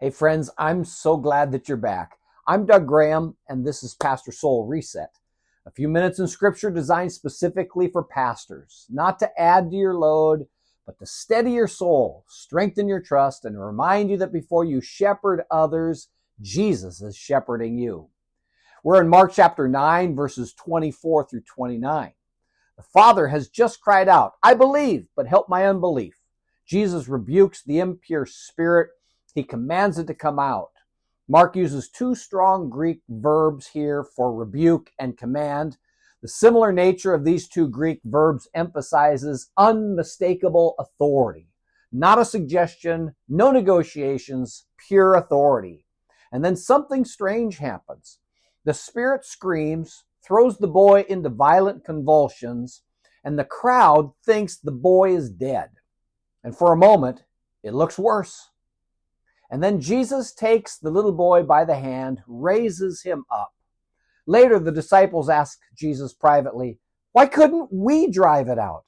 Hey friends, I'm so glad that you're back. I'm Doug Graham, and this is Pastor Soul Reset. A few minutes in Scripture designed specifically for pastors, not to add to your load, but to steady your soul, strengthen your trust, and remind you that before you shepherd others, Jesus is shepherding you. We're in Mark chapter 9, verses 24 through 29. The Father has just cried out, "I believe, but help my unbelief." Jesus rebukes the impure spirit. He commands it to come out. Mark uses two strong Greek verbs here for rebuke and command. The similar nature of these two Greek verbs emphasizes unmistakable authority. Not a suggestion, no negotiations, pure authority. And then something strange happens. The spirit screams, throws the boy into violent convulsions, and the crowd thinks the boy is dead. And for a moment, it looks worse. And then Jesus takes the little boy by the hand, raises him up. Later, the disciples ask Jesus privately, "Why couldn't we drive it out?"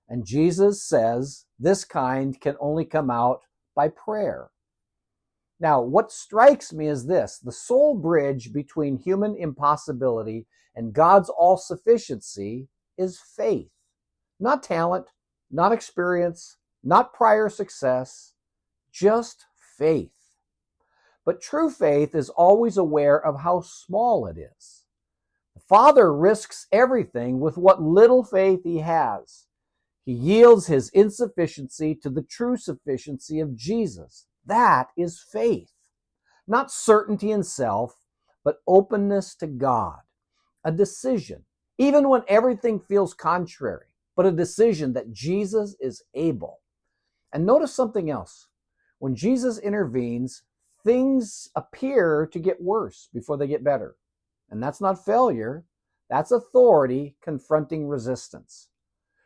And Jesus says, this kind can only come out by prayer. Now, what strikes me is this: the sole bridge between human impossibility and God's all-sufficiency is faith. Not talent, not experience, not prior success, just faith. But true faith is always aware of how small it is. The Father risks everything with what little faith he has. He yields his insufficiency to the true sufficiency of Jesus. That is faith. Not certainty in self, but openness to God. A decision, even when everything feels contrary, but a decision that Jesus is able. And notice something else. When Jesus intervenes, things appear to get worse before they get better. And that's not failure. That's authority confronting resistance.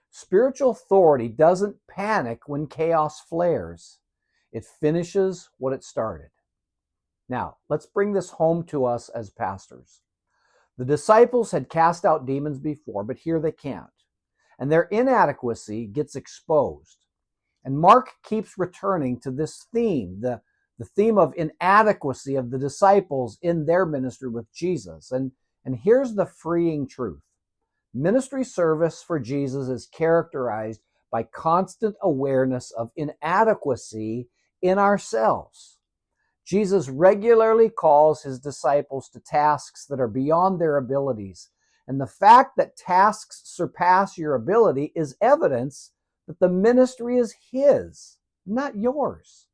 Spiritual authority doesn't panic when chaos flares. It finishes what it started. Now, let's bring this home to us as pastors. The disciples had cast out demons before, but here they can't. And their inadequacy gets exposed. And Mark keeps returning to this theme, the theme of inadequacy of the disciples in their ministry with Jesus. And here's the freeing truth. Ministry service for Jesus is characterized by constant awareness of inadequacy in ourselves. Jesus regularly calls his disciples to tasks that are beyond their abilities. And the fact that tasks surpass your ability is evidence that the ministry is his, not yours.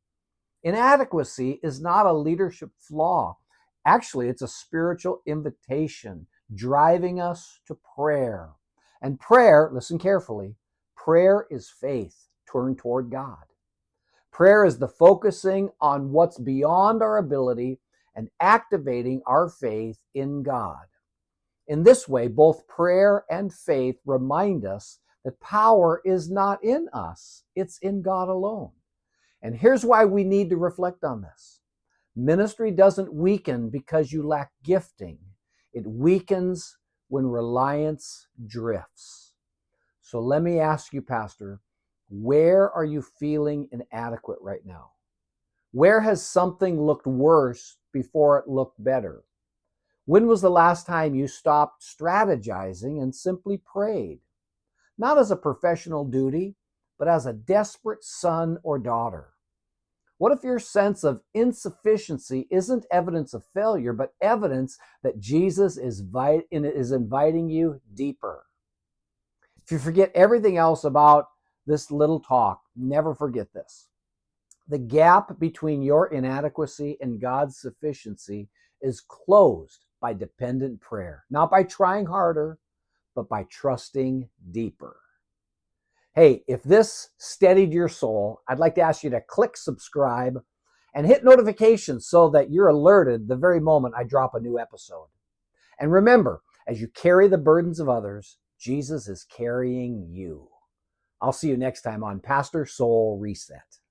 Inadequacy is not a leadership flaw. Actually, it's a spiritual invitation driving us to prayer. And prayer, listen carefully, prayer is faith turned toward God. Prayer is the focusing on what's beyond our ability and activating our faith in God. In this way, both prayer and faith remind us that power is not in us, it's in God alone. And here's why we need to reflect on this. Ministry doesn't weaken because you lack gifting. It weakens when reliance drifts. So let me ask you, Pastor, where are you feeling inadequate right now? Where has something looked worse before it looked better? When was the last time you stopped strategizing and simply prayed? Not as a professional duty, but as a desperate son or daughter. What if your sense of insufficiency isn't evidence of failure, but evidence that Jesus is inviting you deeper? If you forget everything else about this little talk, never forget this. The gap between your inadequacy and God's sufficiency is closed by dependent prayer, not by trying harder, but by trusting deeper. Hey, if this steadied your soul, I'd like to ask you to click subscribe and hit notifications so that you're alerted the very moment I drop a new episode. And remember, as you carry the burdens of others, Jesus is carrying you. I'll see you next time on Pastor Soul Reset.